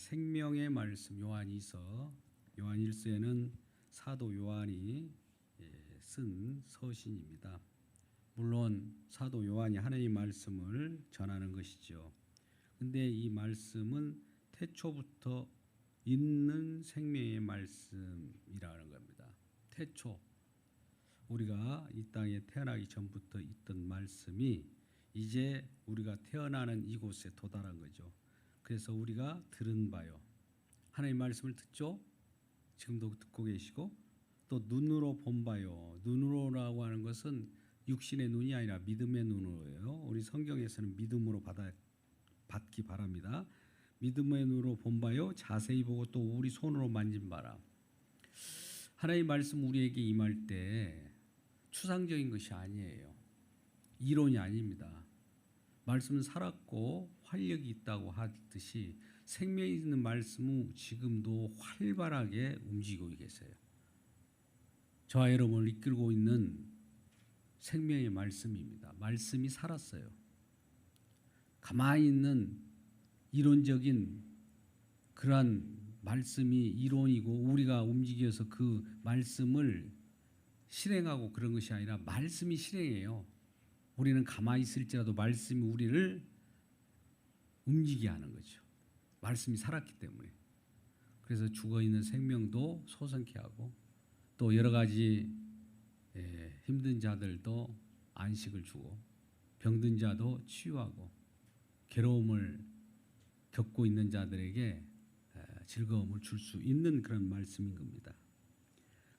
생명의 말씀 요한일서에는 사도 요한이 쓴 서신입니다. 물론 사도 요한이 하나님의 말씀을 전하는 것이죠. 근데 이 말씀은 태초부터 있는 생명의 말씀이라는 겁니다. 태초, 우리가 이 땅에 태어나기 전부터 있던 말씀이 이제 우리가 태어나는 이곳에 도달한 거죠. 그래서 우리가 들은 바요. 하나님의 말씀을 듣죠. 지금도 듣고 계시고 또 눈으로 본 바요. 눈으로라고 하는 것은 육신의 눈이 아니라 믿음의 눈으로예요. 우리 성경에서는 믿음으로 받기 바랍니다. 믿음의 눈으로 본 바요. 자세히 보고 또 우리 손으로 만진 바라. 하나님의 말씀 우리에게 임할 때 추상적인 것이 아니에요. 이론이 아닙니다. 말씀은 살았고 활력이 있다고 하듯이 생명이 있는 말씀은 지금도 활발하게 움직이고 계세요. 저와 여러분을 이끌고 있는 생명의 말씀입니다. 말씀이 살았어요. 가만히 있는 이론적인 그러한 말씀이 이론이고 우리가 움직여서 그 말씀을 실행하고 그런 것이 아니라 말씀이 실행해요. 우리는 가만히 있을지라도 말씀이 우리를 움직이게 하는 거죠. 말씀이 살았기 때문에. 그래서 죽어있는 생명도 소생케 하고 또 여러 가지 힘든 자들도 안식을 주고 병든 자도 치유하고 괴로움을 겪고 있는 자들에게 즐거움을 줄 수 있는 그런 말씀인 겁니다.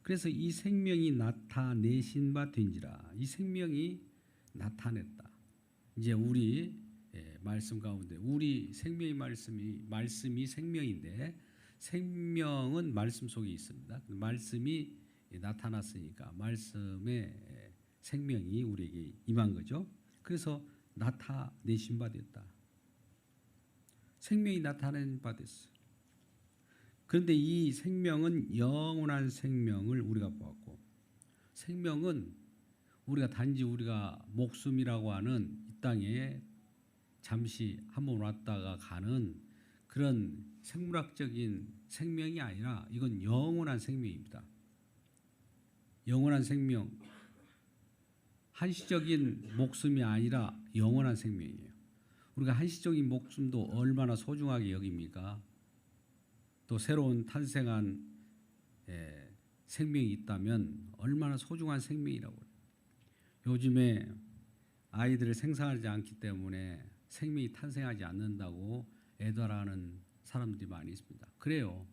그래서 이 생명이 나타내신 바 된지라. 이 생명이 나타냈다. 이제 우리 말씀 가운데 우리 생명의 말씀이 생명인데 생명은 말씀 속에 있습니다. 말씀이 나타났으니까 말씀의 생명이 우리에게 임한 거죠. 그래서 나타내신 바 됐다. 생명이 나타낸 바 됐어. 그런데 이 생명은 영원한 생명을 우리가 보았고 생명은 우리가 단지 우리가 목숨이라고 하는 이 땅에 잠시 한번 왔다가 가는 그런 생물학적인 생명이 아니라 이건 영원한 생명입니다. 영원한 생명, 한시적인 목숨이 아니라 영원한 생명이에요. 우리가 한시적인 목숨도 얼마나 소중하게 여깁니까? 또 새로운 탄생한 생명이 있다면 얼마나 소중한 생명이라고 그래요. 요즘에 아이들을 생산하지 않기 때문에 생명이 탄생하지 않는다고 애달하는 사람들이 많이 있습니다. 그래요.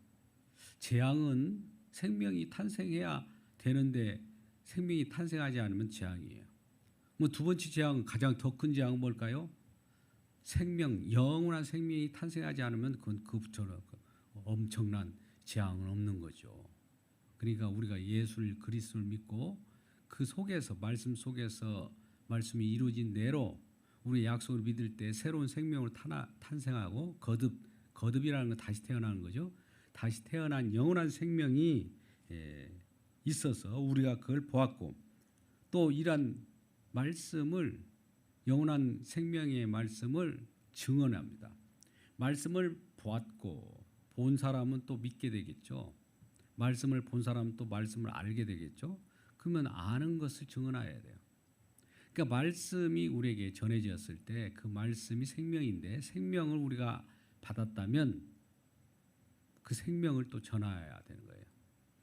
재앙은 생명이 탄생해야 되는데 생명이 탄생하지 않으면 재앙이에요. 뭐 두 번째 재앙은 가장 더 큰 재앙은 뭘까요? 생명, 영원한 생명이 탄생하지 않으면 그것처럼 엄청난 재앙은 없는 거죠. 그러니까 우리가 예수를 그리스도를 믿고 그 속에서 말씀 속에서 말씀이 이루어진 대로 우리의 약속을 믿을 때 새로운 생명으로 탄생하고 거듭이라는 건 다시 태어나는 거죠. 다시 태어난 영원한 생명이 있어서 우리가 그걸 보았고 또 이러한 말씀을 영원한 생명의 말씀을 증언합니다. 말씀을 보았고 본 사람은 또 믿게 되겠죠. 말씀을 본 사람은 또 말씀을 알게 되겠죠. 그러면 아는 것을 증언해야 돼요. 그러니까 말씀이 우리에게 전해졌을 때 그 말씀이 생명인데 생명을 우리가 받았다면 그 생명을 또 전해야 되는 거예요.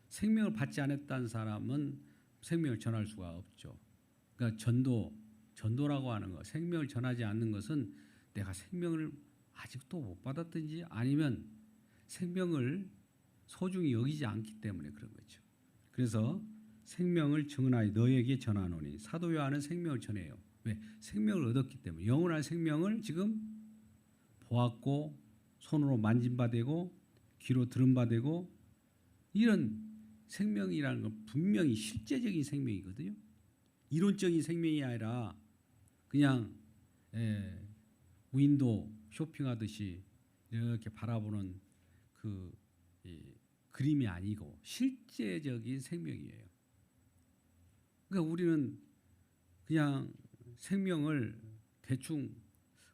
생명을 받지 않았다는 사람은 생명을 전할 수가 없죠. 그러니까 전도라고 하는 거, 생명을 전하지 않는 것은 내가 생명을 아직도 못 받았든지 아니면 생명을 소중히 여기지 않기 때문에 그런 거죠. 그래서 생명을 증언하여 너에게 전하노니 사도 요한은 생명을 전해요. 왜? 생명을 얻었기 때문에 영원한 생명을 지금 보았고 손으로 만진 바 되고 귀로 들은 바 되고 이런 생명이라는 건 분명히 실제적인 생명이거든요. 이론적인 생명이 아니라 그냥 윈도우 쇼핑하듯이 이렇게 바라보는 그 그림이 아니고 실제적인 생명이에요. 그러니까 우리는 그냥 생명을 대충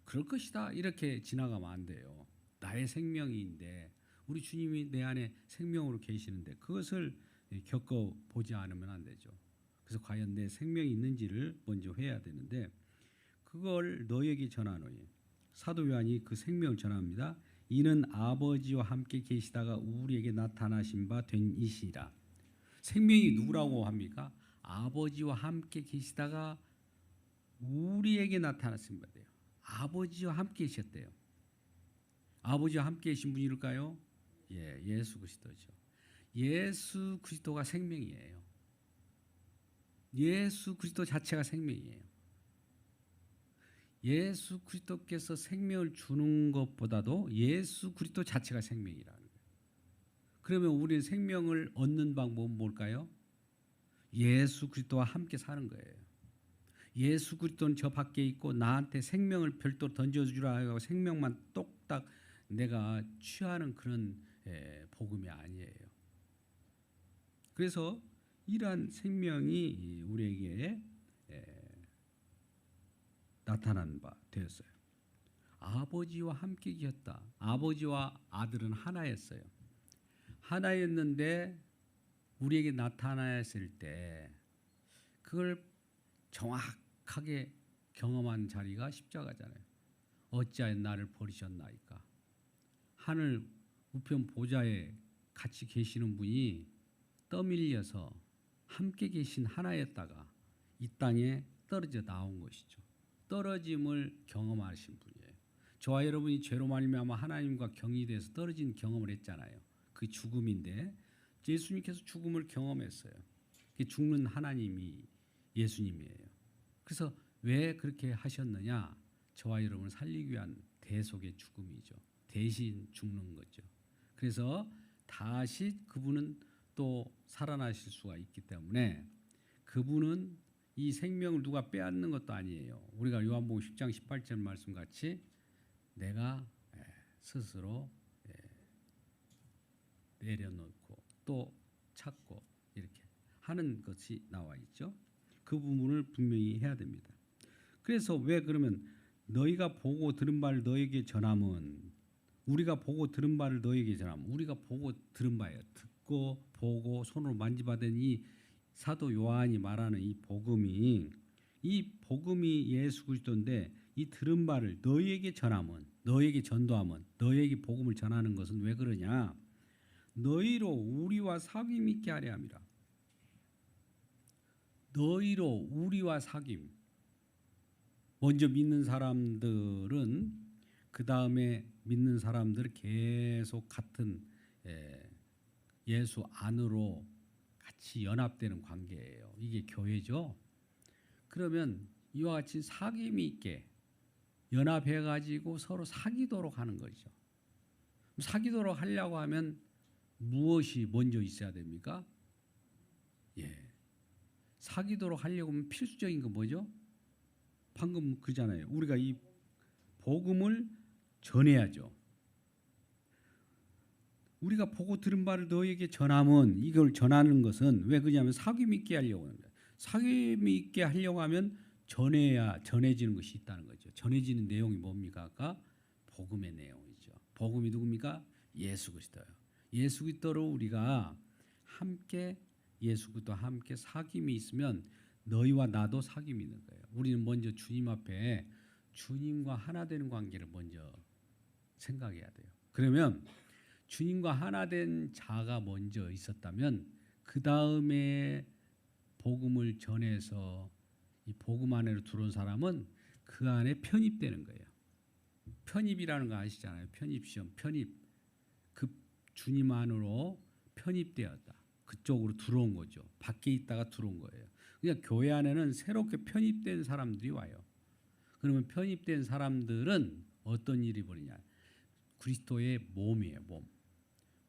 그럴 것이다 이렇게 지나가면 안 돼요. 나의 생명인데 우리 주님이 내 안에 생명으로 계시는데 그것을 겪어보지 않으면 안 되죠. 그래서 과연 내 생명이 있는지를 먼저 해야 되는데 그걸 너에게 전하노니 사도 요한이 그 생명을 전합니다. 이는 아버지와 함께 계시다가 우리에게 나타나신 바 된 이시라. 생명이 누구라고 합니까? 아버지와 함께 계시다가 우리에게 나타나신 바 돼요. 아버지와 함께 계셨대요. 아버지와 함께 계신 분일까요? 예, 예수 그리스도죠. 예수 그리스도가 생명이에요. 예수 그리스도 자체가 생명이에요. 예수 그리스도께서 생명을 주는 것보다도 예수 그리스도 자체가 생명이라는 거예요. 그러면 우리는 생명을 얻는 방법은 뭘까요? 예수 그리스도와 함께 사는 거예요. 예수 그리스도는 저 밖에 있고 나한테 생명을 별도로 던져주라 하고 생명만 똑딱 내가 취하는 그런 복음이 아니에요. 그래서 이러한 생명이 우리에게 나타난 바 되었어요. 아버지와 함께 계셨다. 아버지와 아들은 하나였어요. 하나였는데 우리에게 나타났을 때 그걸 정확하게 경험한 자리가 십자가잖아요. 어찌하여 나를 버리셨나이까. 하늘 우편 보좌에 같이 계시는 분이 떠밀려서 함께 계신 하나였다가 이 땅에 떨어져 나온 것이죠. 떨어짐을 경험하신 분이에요. 저와 여러분이 죄로 말미암아 하나님과 경이돼서 떨어진 경험을 했잖아요. 그 죽음인데 예수님께서 죽음을 경험했어요. 죽는 하나님이 예수님이에요. 그래서 왜 그렇게 하셨느냐? 저와 여러분을 살리기 위한 대속의 죽음이죠. 대신 죽는 거죠. 그래서 다시 그분은 또 살아나실 수가 있기 때문에 그분은 이 생명을 누가 빼앗는 것도 아니에요. 우리가 요한복음 10장 18절 말씀 같이 내가 스스로 내려놓고 또 찾고 이렇게 하는 것이 나와 있죠. 그 부분을 분명히 해야 됩니다. 그래서 왜 그러면 너희가 보고 들은 바를 너에게 전함은 우리가 보고 들은 바를 너에게 전함은 우리가 보고 들은 바예요. 듣고 보고 손으로 만지받은 이 사도 요한이 말하는 이 복음이 예수 그리스도인데 이 들은 바를 너희에게 전함은 너희에게 전도함은 너희에게 복음을 전하는 것은 왜 그러냐? 너희로 우리와 사귐 있게 하려 함이라. 너희로 우리와 사귐. 먼저 믿는 사람들은 그 다음에 믿는 사람들 계속 같은 예수 안으로 같이 연합되는 관계예요. 이게 교회죠. 그러면 이와 같이 사귐이 있게 연합해가지고 서로 사귀도록 하는 거죠. 사귀도록 하려고 하면 무엇이 먼저 있어야 됩니까? 사귀도록 하려고 하면 필수적인 건 뭐죠? 방금 그잖아요. 우리가 이 복음을 전해야죠. 우리가 보고 들은 바를 너에게 전함은 이걸 전하는 것은 왜 그러냐면 사귐 있게 하려고 하는 거예요. 사귐 있게 하려고 하면 전해야 전해지는 것이 있다는 거죠. 전해지는 내용이 뭡니까? 아까 복음의 내용이죠. 복음이 누굽니까? 예수 그리스도예요. 예수 그리스도로 우리가 함께 예수 그리스도와 함께 사귐이 있으면 너희와 나도 사귐이 있는 거예요. 우리는 먼저 주님 앞에 주님과 하나 되는 관계를 먼저 생각해야 돼요. 그러면 주님과 하나 된 자가 먼저 있었다면 그 다음에 복음을 전해서 이 복음 안으로 들어온 사람은 그 안에 편입되는 거예요. 편입이라는 거 아시잖아요. 편입시험, 편입. 그 주님 안으로 편입되었다. 그쪽으로 들어온 거죠. 밖에 있다가 들어온 거예요. 그냥 교회 안에는 새롭게 편입된 사람들이 와요. 그러면 편입된 사람들은 어떤 일이 벌이냐? 그리스도의 몸이에요.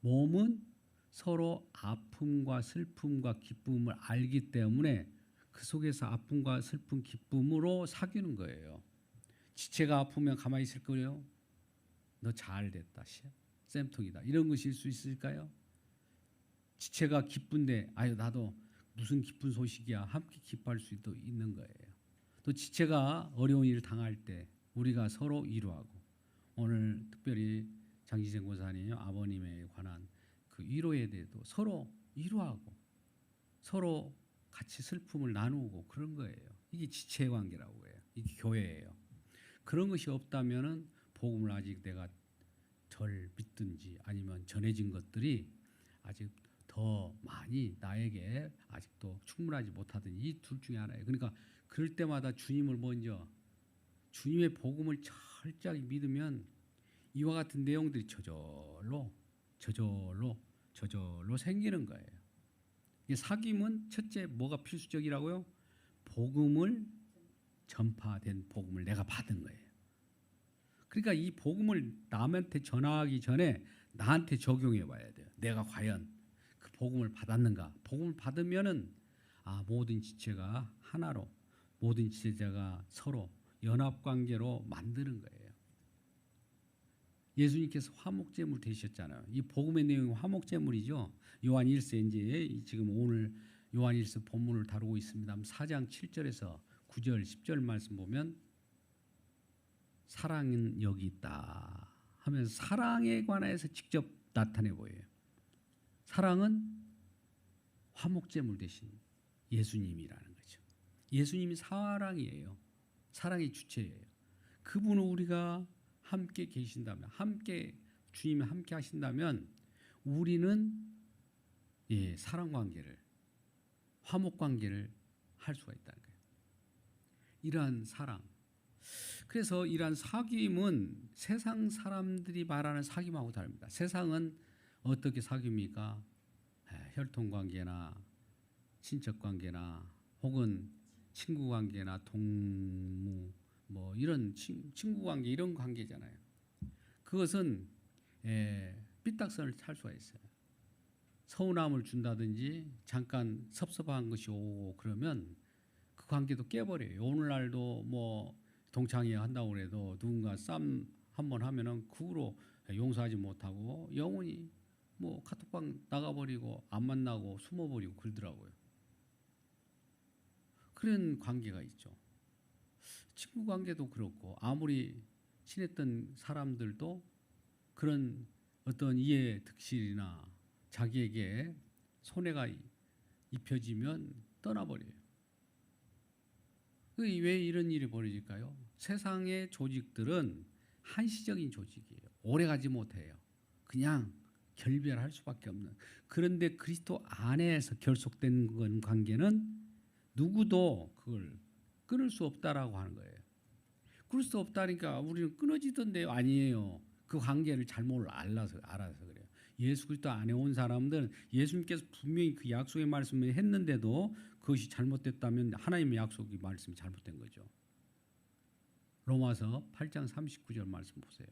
몸은 서로 아픔과 슬픔과 기쁨을 알기 때문에 그 속에서 아픔과 슬픔, 기쁨으로 사귀는 거예요. 지체가 아프면 가만히 있을 거예요? 너 잘 됐다. 쌤통이다. 이런 것일 수 있을까요? 지체가 기쁜데 아유 나도 무슨 기쁜 소식이야. 함께 기뻐할 수도 있는 거예요. 또 지체가 어려운 일을 당할 때 우리가 서로 위로하고 오늘 특별히 장지생 고사님 아버님에 관한 그 위로에 대해도 서로 위로하고 서로 같이 슬픔을 나누고 그런 거예요. 이게 지체 관계라고 해요. 이게 교회예요. 그런 것이 없다면은 복음을 아직 내가 덜 믿든지 아니면 전해진 것들이 아직 더 많이 나에게 아직도 충분하지 못하든지 이 둘 중에 하나예요. 그러니까 그럴 때마다 주님을 먼저 주님의 복음을 철저히 믿으면 이와 같은 내용들이 저절로 생기는 거예요. 사귐은 첫째 뭐가 필수적이라고요? 복음을 전파된 복음을 내가 받은 거예요. 그러니까 이 복음을 남한테 전하기 전에 나한테 적용해 봐야 돼요. 내가 과연 그 복음을 받았는가? 복음을 받으면은 모든 지체가 하나로 모든 지체자가 서로 연합 관계로 만드는 거예요. 예수님께서 화목제물 되셨잖아요. 이 복음의 내용이 화목제물이죠. 요한 1세 이제 지금 오늘 요한 1세 본문을 다루고 있습니다. 4장 7절에서 9절 10절 말씀 보면 사랑은 여기 있다 하면서 사랑에 관해서 직접 나타내 보여요. 사랑은 화목제물 대신 예수님이라는 거죠. 예수님이 사랑이에요. 사랑의 주체예요. 그분을 우리가 함께 계신다면, 함께 주님이 함께 하신다면 우리는 사랑 관계를, 화목 관계를 할 수가 있다는 거예요. 이러한 사랑. 그래서 이러한 사귐은 세상 사람들이 말하는 사귐하고 다릅니다. 세상은 어떻게 사귐입니까? 혈통 관계나 친척 관계나 혹은 친구 관계나 동무 뭐 이런 친구 관계 이런 관계잖아요. 그것은 삐딱선을 탈 수가 있어요. 서운함을 준다든지 잠깐 섭섭한 것이 오고 그러면 그 관계도 깨버려요. 오늘날도 뭐 동창회 한다고 해도 누군가 쌈 한번 하면은 그 후로 용서하지 못하고 영원히 뭐 카톡방 나가버리고 안 만나고 숨어버리고 그러더라고요. 그런 관계가 있죠. 친구 관계도 그렇고 아무리 친했던 사람들도 그런 어떤 이해 득실이나 자기에게 손해가 입혀지면 떠나버려요. 왜 이런 일이 벌어질까요? 세상의 조직들은 한시적인 조직이에요. 오래가지 못해요. 그냥 결별할 수밖에 없는. 그런데 그리스도 안에서 결속된 관계는 누구도 그걸 끊을 수 없다라고 하는 거예요. 끊을 수 없다니까 우리는 끊어지던데요. 아니에요. 그 관계를 잘못 알아서 그래요. 예수 그리스도 안에 온 사람들은 예수님께서 분명히 그 약속의 말씀을 했는데도 그것이 잘못됐다면 하나님의 약속의 말씀이 잘못된 거죠. 로마서 8장 39절 말씀 보세요.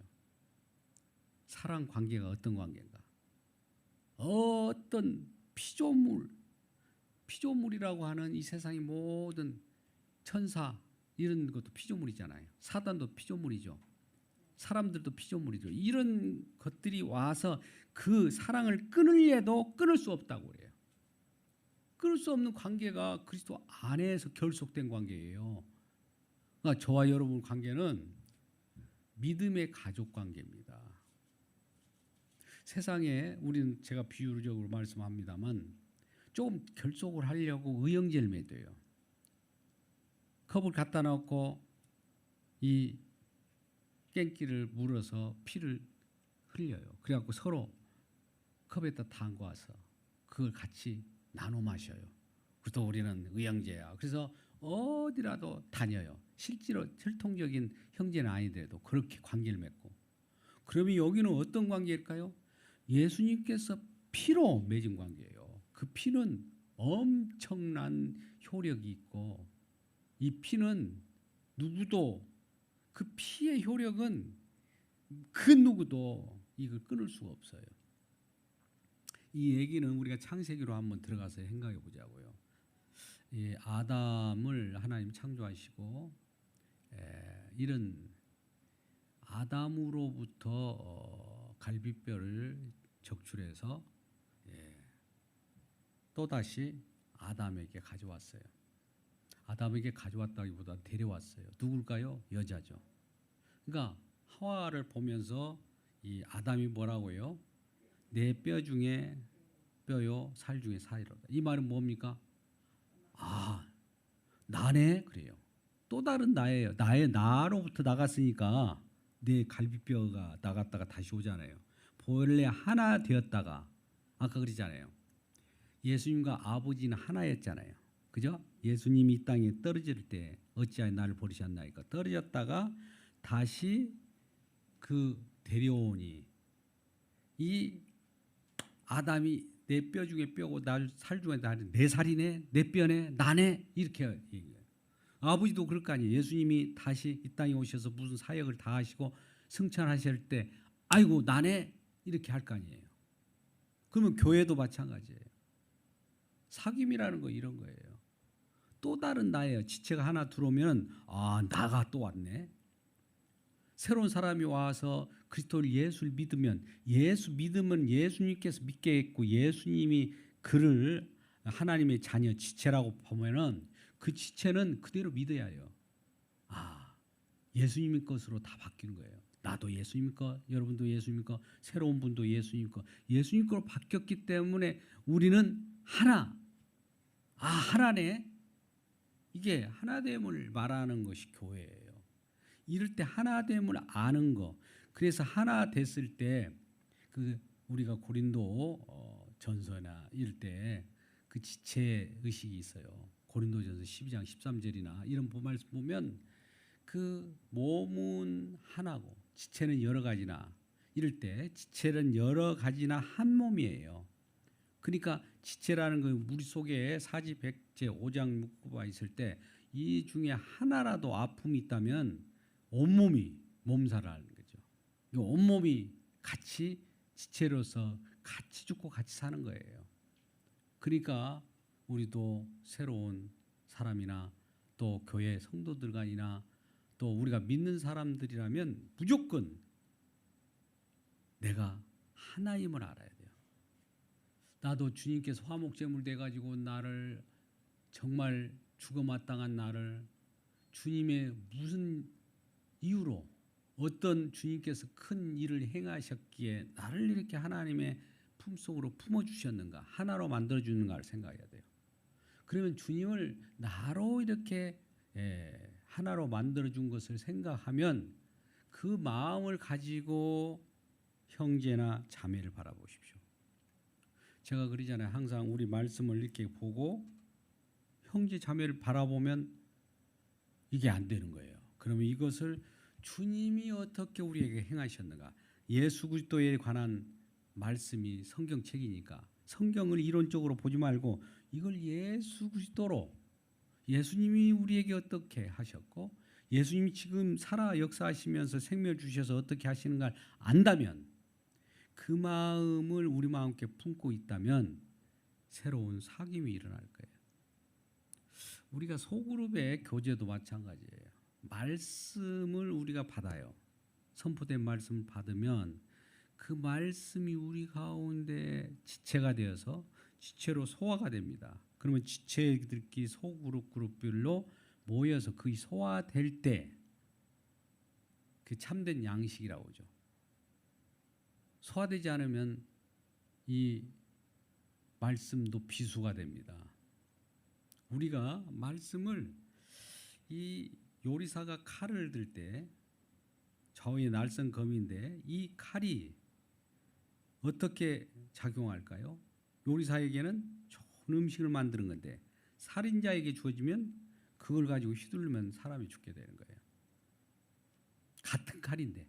사랑 관계가 어떤 관계인가? 어떤 피조물이라고 하는 이 세상의 모든 천사 이런 것도 피조물이잖아요. 사단도 피조물이죠. 사람들도 피조물이죠. 이런 것들이 와서 그 사랑을 끊으려도 끊을 수 없다고 그래요. 끊을 수 없는 관계가 그리스도 안에서 결속된 관계예요. 그러니까 저와 여러분 관계는 믿음의 가족 관계입니다. 세상에 우리는 제가 비유적으로 말씀합니다만 조금 결속을 하려고 의형제를 맺어요. 컵을 갖다 놓고 이 깽기를 물어서 피를 흘려요. 그래갖고 서로 컵에다 담궈서 그걸 같이 나눠 마셔요. 그래도 우리는 의형제야. 그래서 어디라도 다녀요. 실제로 혈통적인 형제는 아니더라도 그렇게 관계를 맺고. 그러면 여기는 어떤 관계일까요? 예수님께서 피로 맺은 관계예요. 그 피는 엄청난 효력이 있고 이 피는 누구도 그 피의 효력은 그 누구도 이걸 끊을 수가 없어요. 이 얘기는 우리가 창세기로 한번 들어가서 생각해 보자고요. 이 아담을 하나님 창조하시고 이런 아담으로부터 갈비뼈를 적출해서 또다시 아담에게 가져왔어요. 아담에게 가져왔다기보다 데려왔어요. 누굴까요? 여자죠. 그러니까 하와를 보면서 이 아담이 뭐라고요? 내 뼈 중에 뼈요 살 중에 살이로다. 이 말은 뭡니까? 아, 나네 그래요. 또 다른 나예요. 나의 나로부터 나갔으니까 내 갈비뼈가 나갔다가 다시 오잖아요. 본래 하나 되었다가 아까 그러잖아요. 예수님과 아버지는 하나였잖아요. 그죠? 예수님이 이 땅에 떨어질 때 어찌하여 나를 버리셨나이까. 떨어졌다가 다시 그 데려오니 이 아담이 내 뼈 중에 뼈고 살 중에 내 살이네, 내 뼈네, 나네 이렇게 얘기해요. 아버지도 그럴 거 아니에요. 예수님이 다시 이 땅에 오셔서 무슨 사역을 다 하시고 승천하실 때 아이고 나네 이렇게 할 거 아니에요. 그러면 교회도 마찬가지예요. 사귐이라는 거 이런 거예요. 또 다른 나예요. 지체가 하나 들어오면 아 나가 또 왔네. 새로운 사람이 와서 그리스도를 예수를 믿으면 예수 믿으면 예수님께서 믿게 했고 예수님이 그를 하나님의 자녀 지체라고 보면은 그 지체는 그대로 믿어야 해요. 아 예수님의 것으로 다 바뀐 거예요. 나도 예수님 것, 여러분도 예수님 것, 새로운 분도 예수님 것, 예수님 것으로 바뀌었기 때문에 우리는 하나. 아 하나네. 이게 하나됨을 말하는 것이 교회예요. 이럴 때 하나됨을 아는 거. 그래서 하나 됐을 때 그 우리가 고린도 전서나 이럴 때 그 지체 의식이 있어요. 고린도전서 12장 13절이나 이런 말씀 보면 그 몸은 하나고 지체는 여러 가지나 이럴 때 지체는 여러 가지나 한 몸이에요. 그러니까 지체라는 건 우리 속에 사지백제 오장육부가 있을 때 이 중에 하나라도 아픔이 있다면 온몸이 몸살하는 거죠. 이 온몸이 같이 지체로서 같이 죽고 같이 사는 거예요. 그러니까 우리도 새로운 사람이나 또 교회 성도들간이나 또 우리가 믿는 사람들이라면 무조건 내가 하나임을 알아야 돼요. 나도 주님께서 화목제물 돼가지고 나를 정말 죽어마땅한 나를 주님의 무슨 이유로 어떤 주님께서 큰 일을 행하셨기에 나를 이렇게 하나님의 품속으로 품어주셨는가 하나로 만들어주는가를 생각해야 돼요. 그러면 주님을 나로 이렇게 하나로 만들어준 것을 생각하면 그 마음을 가지고 형제나 자매를 바라보십시오. 제가 그러잖아요. 항상 우리 말씀을 이렇게 보고 형제 자매를 바라보면 이게 안 되는 거예요. 그러면 이것을 주님이 어떻게 우리에게 행하셨는가? 예수 그리스도에 관한 말씀이 성경책이니까 성경을 이론적으로 보지 말고 이걸 예수 그리스도로 예수님이 우리에게 어떻게 하셨고 예수님이 지금 살아 역사하시면서 생명을 주셔서 어떻게 하시는가를 안다면 그 마음을 우리 마음께 품고 있다면 새로운 사귐이 일어날 거예요. 우리가 소그룹의 교제도 마찬가지예요. 말씀을 우리가 받아요. 선포된 말씀을 받으면 그 말씀이 우리 가운데 지체가 되어서 지체로 소화가 됩니다. 그러면 지체들끼리 소그룹별로 모여서 그 소화될 때 그 참된 양식이라고 하죠. 소화되지 않으면 이 말씀도 비수가 됩니다. 우리가 말씀을 이 요리사가 칼을 들 때 좌우의 날선 검인데 이 칼이 어떻게 작용할까요? 요리사에게는 좋은 음식을 만드는 건데 살인자에게 주어지면 그걸 가지고 휘두르면 사람이 죽게 되는 거예요. 같은 칼인데.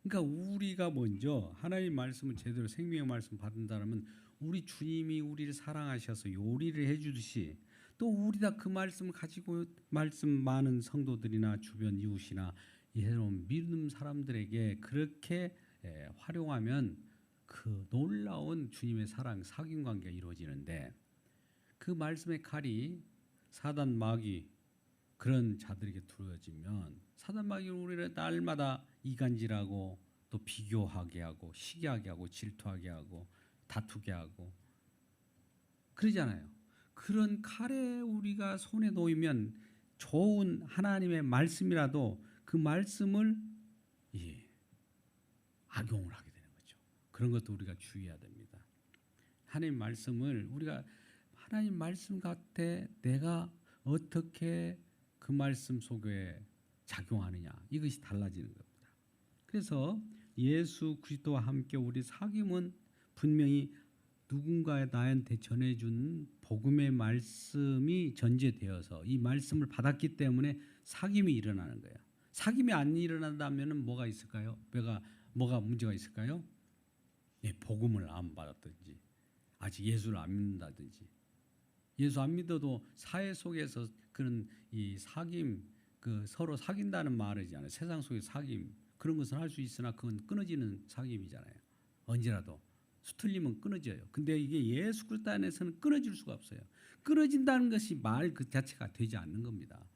그러니까 우리가 먼저 하나님 말씀을 제대로 생명의 말씀 받는다면 우리 주님이 우리를 사랑하셔서 요리를 해주듯이 또 우리가 그 말씀을 가지고 말씀 많은 성도들이나 주변 이웃이나 새로운 믿음 사람들에게 그렇게 활용하면 그 놀라운 주님의 사랑 사귐 관계가 이루어지는데 그 말씀의 칼이 사단 마귀 그런 자들에게 두어지면 사단 마귀는 우리를 날마다 이간질하고 또 비교하게 하고 시기하게 하고 질투하게 하고 다투게 하고 그러잖아요. 그런 칼에 우리가 손에 놓이면 좋은 하나님의 말씀이라도 그 말씀을 악용을 하게 되는 거죠. 그런 것도 우리가 주의해야 됩니다. 하나님 말씀을 우리가 하나님 말씀 같아 내가 어떻게 그 말씀 속에 작용하느냐 이것이 달라지는 겁니다. 그래서 예수 그리스도와 함께 우리 사귐은 분명히 누군가 나한테 전해준 복음의 말씀이 전제되어서 이 말씀을 받았기 때문에 사귐이 일어나는 거예요. 사귐이 안 일어난다면 뭐가 있을까요? 뭐가 문제가 있을까요? 예, 복음을 안 받았든지 아직 예수를 안 믿는다든지 예수 안 믿어도 사회 속에서 그런 이 사귐 그 서로 사귄다는 말이잖아요. 세상 속의 사귐 그런 것은 할 수 있으나 그건 끊어지는 사귐이잖아요. 언제라도 수틀리면 끊어져요. 근데 이게 예수 그리스도 안에서는 끊어질 수가 없어요. 끊어진다는 것이 말 그 자체가 되지 않는 겁니다.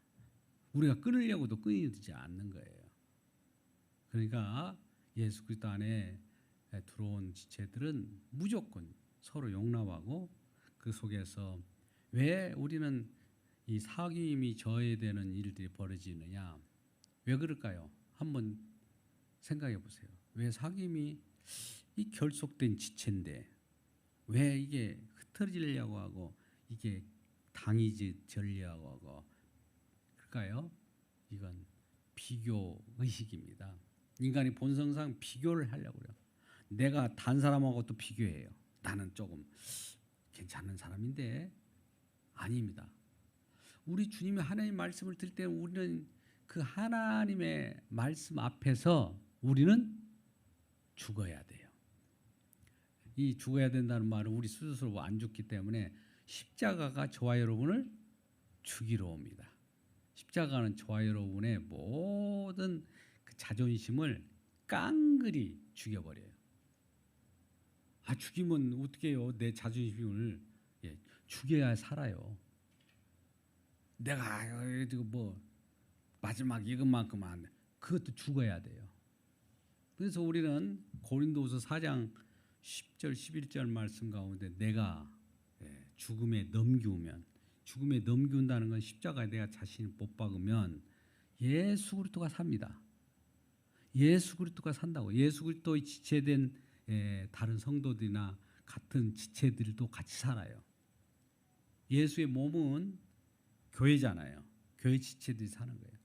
우리가 끊으려고도 끊이지 않는 거예요. 그러니까 예수 그리스도 안에 들어온 지체들은 무조건 서로 용납하고 그 속에서 왜 우리는 이 사귐이 저해되는 일들이 벌어지느냐? 왜 그럴까요? 한번 생각해 보세요. 왜 사귐이 이 결속된 지체인데 왜 이게 흩어지려고 하고 이게 당이지려고 하고 그럴까요? 이건 비교 의식입니다. 인간이 본성상 비교를 하려고 그래요. 내가 다른 사람하고 또 비교해요. 나는 조금 괜찮은 사람인데 아닙니다. 우리 주님의 하나님 말씀을 들 때 우리는 그 하나님의 말씀 앞에서 우리는 죽어야 돼요. 이 죽어야 된다는 말은 우리 스스로 안 죽기 때문에 십자가가 저와 여러분을 죽이러 옵니다. 십자가는 저와 여러분의 모든 그 자존심을 깡그리 죽여버려요. 아 죽이면 어떻게 해요? 내 자존심을 죽여야 살아요. 내가 뭐 마지막 이것만큼만 그것도 죽어야 돼요. 그래서 우리는 고린도후서 4장 10절 11절 말씀 가운데 내가 죽음에 넘기운다는 건 십자가에 내가 자신을 못 박으면 예수 그리스도가 삽니다. 예수 그리스도가 산다고. 예수 그리스도의 지체된 다른 성도들이나 같은 지체들도 같이 살아요. 예수의 몸은 교회잖아요. 교회 지체들이 사는 거예요.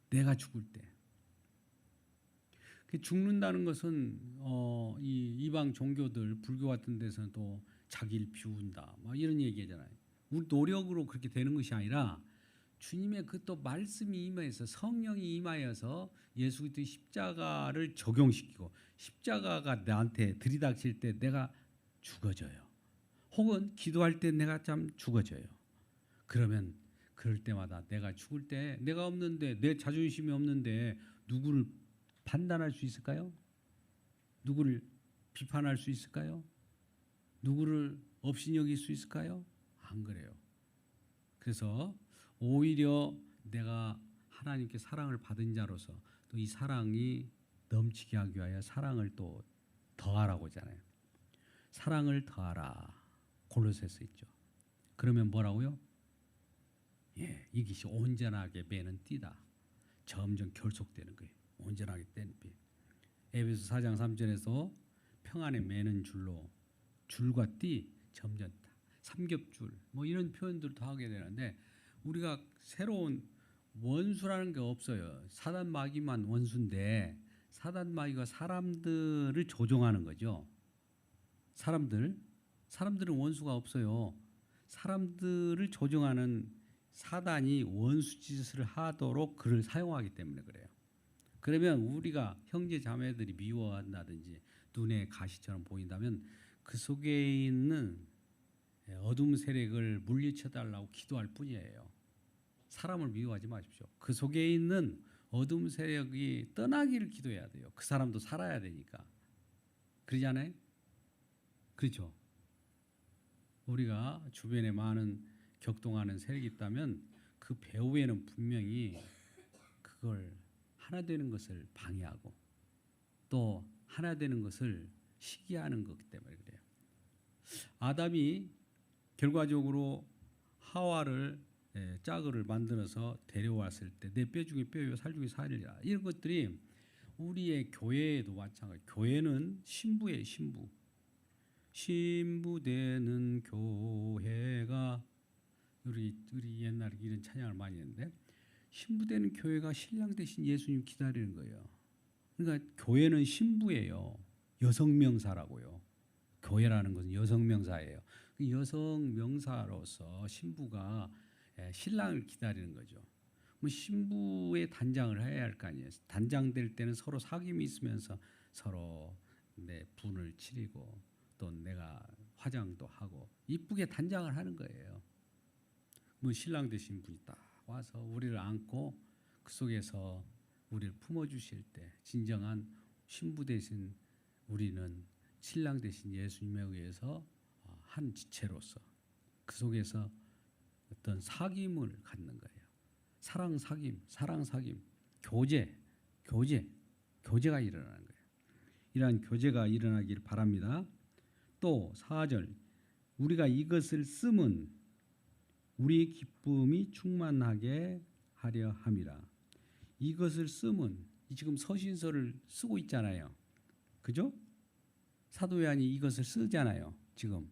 내가 죽을 때. 죽는다는 것은 이 이방 종교들 불교 같은 데서는 또 자기를 비운다 막 이런 얘기잖아요. 우리 노력으로 그렇게 되는 것이 아니라 주님의 그 또 말씀이 임하여서 성령이 임하여서 예수 그리스도의 십자가를 적용시키고 십자가가 나한테 들이닥칠 때 내가 죽어져요. 혹은 기도할 때 내가 참 죽어져요. 그러면 그럴 때마다 내가 죽을 때 내가 없는데 내 자존심이 없는데 누구를 판단할 수 있을까요? 누구를 비판할 수 있을까요? 누구를 업신여길 수 있을까요? 안 그래요. 그래서 오히려 내가 하나님께 사랑을 받은 자로서 또 이 사랑이 넘치게 하기 위하여 사랑을 또 더하라고 하잖아요. 사랑을 더하라. 골로새서 있죠. 그러면 뭐라고요? 이것이 온전하게 매는 띠다. 점점 결속되는 거예요. 온전하게 떼는 띠. 에베소 4장 3절에서 평안에 매는 줄로 줄과 띠 점점 삼겹줄 뭐 이런 표현들도 하게 되는데 우리가 새로운 원수라는 게 없어요. 사단 마귀만 원수인데 사단 마귀가 사람들을 조종하는 거죠. 사람들은 원수가 없어요. 사람들을 조종하는 사단이 원수 짓을 하도록 그를 사용하기 때문에 그래요. 그러면 우리가 형제 자매들이 미워한다든지 눈에 가시처럼 보인다면 그 속에 있는 어둠 세력을 물리쳐달라고 기도할 뿐이에요. 사람을 미워하지 마십시오. 그 속에 있는 어둠 세력이 떠나기를 기도해야 돼요. 그 사람도 살아야 되니까. 그러지 않아요? 그렇죠. 우리가 주변에 많은 격동하는 세력이 있다면 그 배후에는 분명히 그걸 하나 되는 것을 방해하고 또 하나 되는 것을 시기하는 거기 때문에 그래요. 아담이 결과적으로 하와를 짝을 만들어서 데려왔을 때 내 뼈 중에 뼈요 살 중에 살이라 이런 것들이 우리의 교회에도 마찬가지. 교회는 신부예요, 신부. 신부되는 교회가 우리 옛날에 이런 찬양을 많이 했는데 신부되는 교회가 신랑 대신 예수님 기다리는 거예요. 그러니까 교회는 신부예요. 여성 명사라고요. 교회라는 것은 여성 명사예요. 여성 명사로서 신부가 신랑을 기다리는 거죠. 뭐 신부의 단장을 해야 할 거 아니에요. 단장될 때는 서로 사귐이 있으면서 서로 내 분을 치르고 또 내가 화장도 하고 이쁘게 단장을 하는 거예요. 뭐 신랑 되신 분이 딱 와서 우리를 안고 그 속에서 우리를 품어주실 때 진정한 신부 되신 우리는 신랑 되신 예수님에 의해서 한 지체로서 그 속에서 어떤 사귐을 갖는 거예요. 사랑 사귐, 교제가 일어나는 거예요. 이러한 교제가 일어나길 바랍니다. 또 4절 우리가 이것을 쓰면 우리 기쁨이 충만하게 하려 함이라. 이것을 쓰면 지금 서신서를 쓰고 있잖아요. 그죠? 사도 요한이 이것을 쓰잖아요. 지금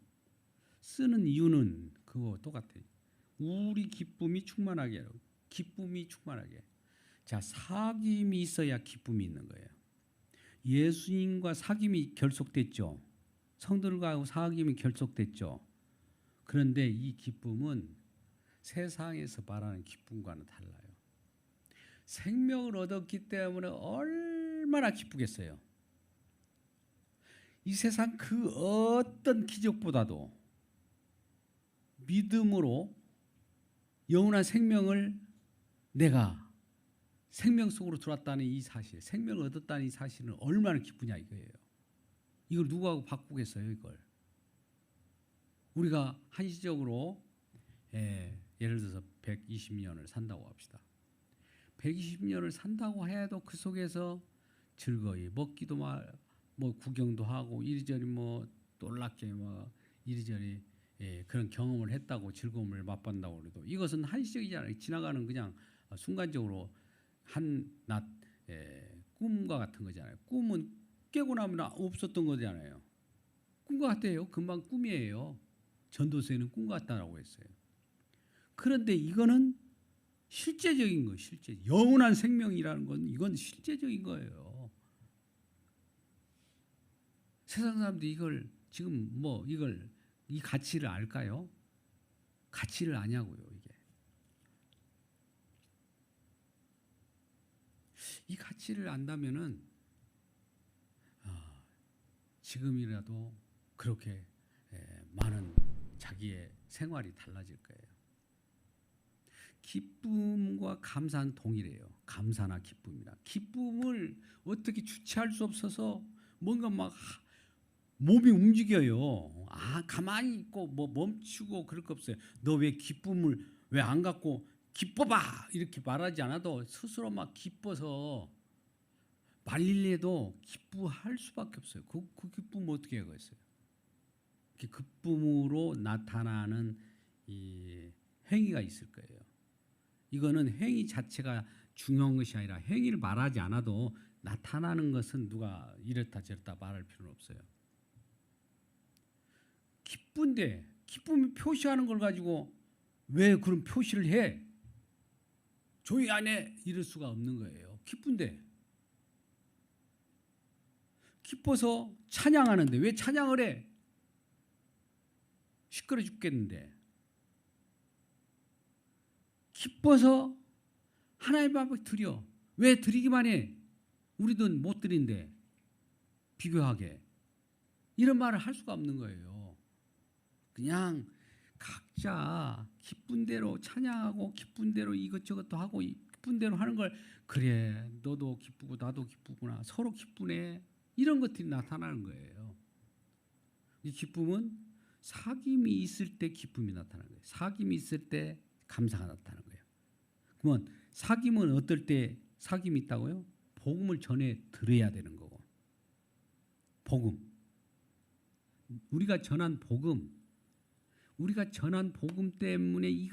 쓰는 이유는 그거 똑같아요. 우리 기쁨이 충만하게 하라고. 기쁨이 충만하게. 자, 사귐이 있어야 기쁨이 있는 거예요. 예수님과 사귐이 결속됐죠. 성도들과 사귐이 결속됐죠. 그런데 이 기쁨은 세상에서 말하는 기쁨과는 달라요. 생명을 얻었기 때문에 얼마나 기쁘겠어요. 이 세상 그 어떤 기적보다도 믿음으로 영원한 생명을 내가 생명 속으로 들어왔다는 이 사실, 생명을 얻었다는 이 사실은 얼마나 기쁘냐 이거예요. 이걸 누구하고 바꾸겠어요, 이걸. 우리가 한시적으로 예를 들어서 120년을 산다고 합시다. 120년을 산다고 해도 그 속에서 즐거이 먹기도 뭐 구경도 하고 이리저리 뭐 놀랍게 뭐 이리저리 그런 경험을 했다고 즐거움을 맛본다고 그래도 이것은 한시적이잖아요. 지나가는 그냥 순간적으로 한낮 꿈과 같은 거잖아요. 꿈은 깨고 나면 없었던 거잖아요. 꿈과 같아요. 금방 꿈이에요. 전도서에는 꿈 같다라고 했어요. 그런데 이거는 실제적인 거예요. 실제 영원한 생명이라는 건 이건 실제적인 거예요. 세상 사람들이 이걸 지금 뭐 이걸 이 가치를 알까요? 가치를 아냐고요. 이게 이 가치를 안다면은 지금이라도 그렇게 많은 자기의 생활이 달라질 거예요. 기쁨과 감사는 동일해요. 감사나 기쁨이나 기쁨을 어떻게 주체할 수 없어서 뭔가 막 몸이 움직여요. 가만히 있고 뭐 멈추고 그럴 거 없어요. 너 왜 기쁨을 왜 안 갖고 기뻐봐 이렇게 말하지 않아도 스스로 막 기뻐서 말리려도 기뻐할 수밖에 없어요. 그 기쁨을 어떻게 하겠어요? 기쁨으로 나타나는 이 행위가 있을 거예요. 이거는 행위 자체가 중요한 것이 아니라 행위를 말하지 않아도 나타나는 것은 누가 이렇다 저렇다 말할 필요는 없어요. 기쁜데 기쁨을 표시하는 걸 가지고 왜 그런 표시를 해? 조용히 안 해? 이럴 수가 없는 거예요. 기쁜데 기뻐서 찬양하는데 왜 찬양을 해? 시끄러 죽겠는데 기뻐서 하나님 앞에 드려. 왜 드리기만 해? 우리도 못 드린대. 비교하게. 이런 말을 할 수가 없는 거예요. 그냥 각자 기쁜 대로 찬양하고 기쁜 대로 이것저것도 하고 기쁜 대로 하는 걸 그래 너도 기쁘고 나도 기쁘구나 서로 기쁘네 이런 것들이 나타나는 거예요. 이 기쁨은 사귐이 있을 때 기쁨이 나타나는 거예요. 사귐이 있을 때 감사가 나타나는 거예요. 그러면 사귐은 어떨 때 사귐이 있다고요? 복음을 전해 들어야 되는 거고. 복음. 우리가 전한 복음 때문에 이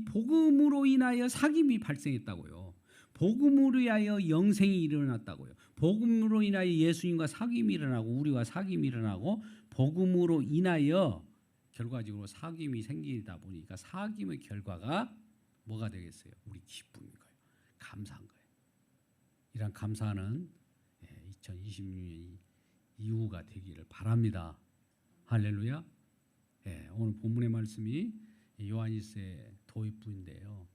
복음으로 인하여 사귐이 발생했다고요. 복음으로 인하여 영생이 일어났다고요. 복음으로 인하여 예수님과 사귐이 일어나고 우리와 사귐이 일어나고 복음으로 인하여 결과적으로 사귐이 생기다 보니까 사귐의 결과가 뭐가 되겠어요? 우리 기쁨인 거예요. 감사한 거예요. 이런 감사는 2026년 이후가 되기를 바랍니다. 할렐루야. 오늘 본문의 말씀이 요한일서의 도입부인데요.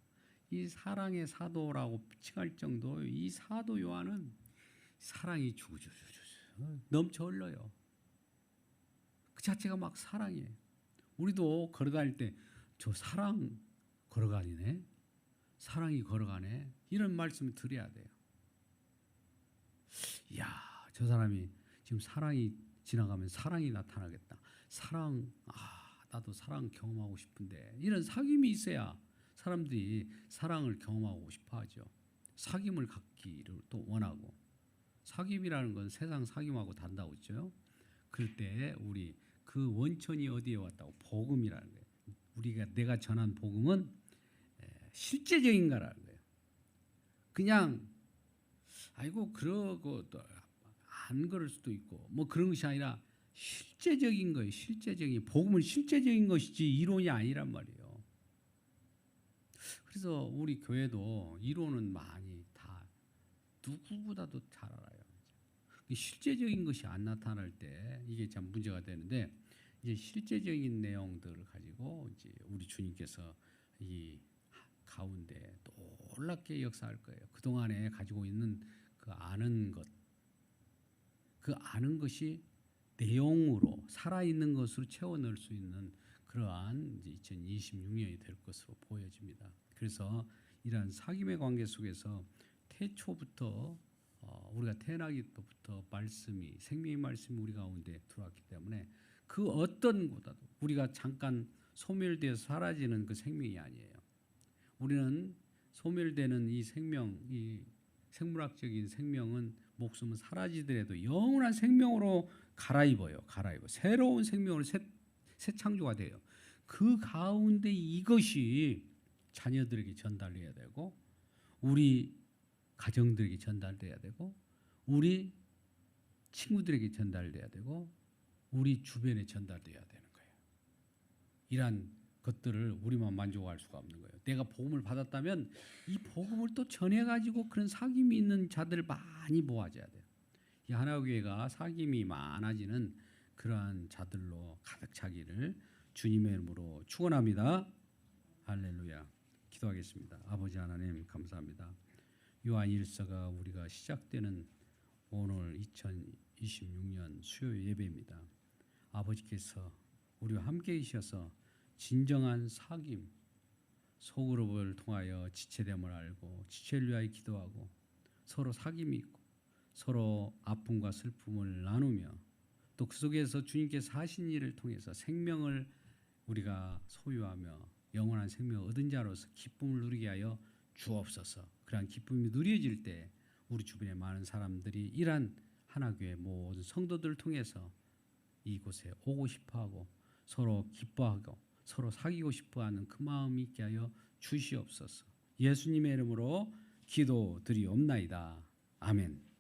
이 사랑의 사도라고 칭할 정도 이 사도 요한은 사랑이 넘쳐 흘러요. 그 자체가 막 사랑이에요. 우리도 걸어다닐 때 저 사랑 걸어가네, 사랑이 걸어가네 이런 말씀을 드려야 돼요. 이야, 저 사람이 지금 사랑이 지나가면 사랑이 나타나겠다. 사랑, 나도 사랑 경험하고 싶은데 이런 사귐이 있어야 사람들이 사랑을 경험하고 싶어하죠. 사귐을 갖기를 또 원하고 사귐이라는 건 세상 사귐하고 다르다고 했죠. 그럴 때 우리 그 원천이 어디에 왔다고? 복음이라는 거예요. 내가 전한 복음은 실제적인 거라는 거예요. 그냥 아이고 그러고 또 안 그럴 수도 있고 뭐 그런 것이 아니라 실제적인 거예요. 실제적인 복음은 실제적인 것이지 이론이 아니란 말이에요. 그래서 우리 교회도 이론은 많이 다 누구보다도 잘 알아요. 실제적인 것이 안 나타날 때 이게 참 문제가 되는데 이제 실제적인 내용들을 가지고 이제 우리 주님께서 이 가운데 놀랍게 역사할 거예요. 그 동안에 가지고 있는 그 아는 것, 그 아는 것이 내용으로 살아있는 것으로 채워 넣을 수 있는 그러한 이제 2026년이 될 것으로 보여집니다. 그래서 이러한 사귐의 관계 속에서 태초부터 우리가 태어나기 때부터 말씀이 생명의 말씀이 우리 가운데 들어왔기 때문에 그 어떤 것보다도 우리가 잠깐 소멸되어서 사라지는 그 생명이 아니에요. 우리는 소멸되는 이 생명, 이 생물학적인 생명은 목숨은 사라지더라도 영원한 생명으로 갈아입어요. 새로운 생명으로 새 창조가 돼요. 그 가운데 이것이 자녀들에게 전달해야 되고 우리 가정들에게 전달돼야 되고 우리 친구들에게 전달돼야 되고 우리 주변에 전달돼야 되는 거예요. 이러한 것들을 우리만 만족할 수가 없는 거예요. 내가 복음을 받았다면 이 복음을 또 전해가지고 그런 사귐이 있는 자들을 많이 모아줘야 돼요. 이 하나교회가 사귐이 많아지는 그러한 자들로 가득 차기를 주님의 이름으로 축원합니다. 할렐루야. 기도하겠습니다. 아버지 하나님 감사합니다. 요한일서가 우리가 시작되는 오늘 2026년 수요 예배입니다. 아버지께서 우리와 함께 계셔서 진정한 사귐, 소그룹을 통하여 지체됨을 알고 지체를 위하여 기도하고 서로 사귐이 있고 서로 아픔과 슬픔을 나누며 또 그 속에서 주님께서 하신 일을 통해서 생명을 우리가 소유하며 영원한 생명을 얻은 자로서 기쁨을 누리게 하여 주옵소서. 그러한 기쁨이 누려질 때 우리 주변에 많은 사람들이 이러한 하나교회 모든 성도들을 통해서 이곳에 오고 싶어하고 서로 기뻐하고 서로 사귀고 싶어하는 그 마음이 있게 하여 주시옵소서. 예수님의 이름으로 기도드리옵나이다. 아멘.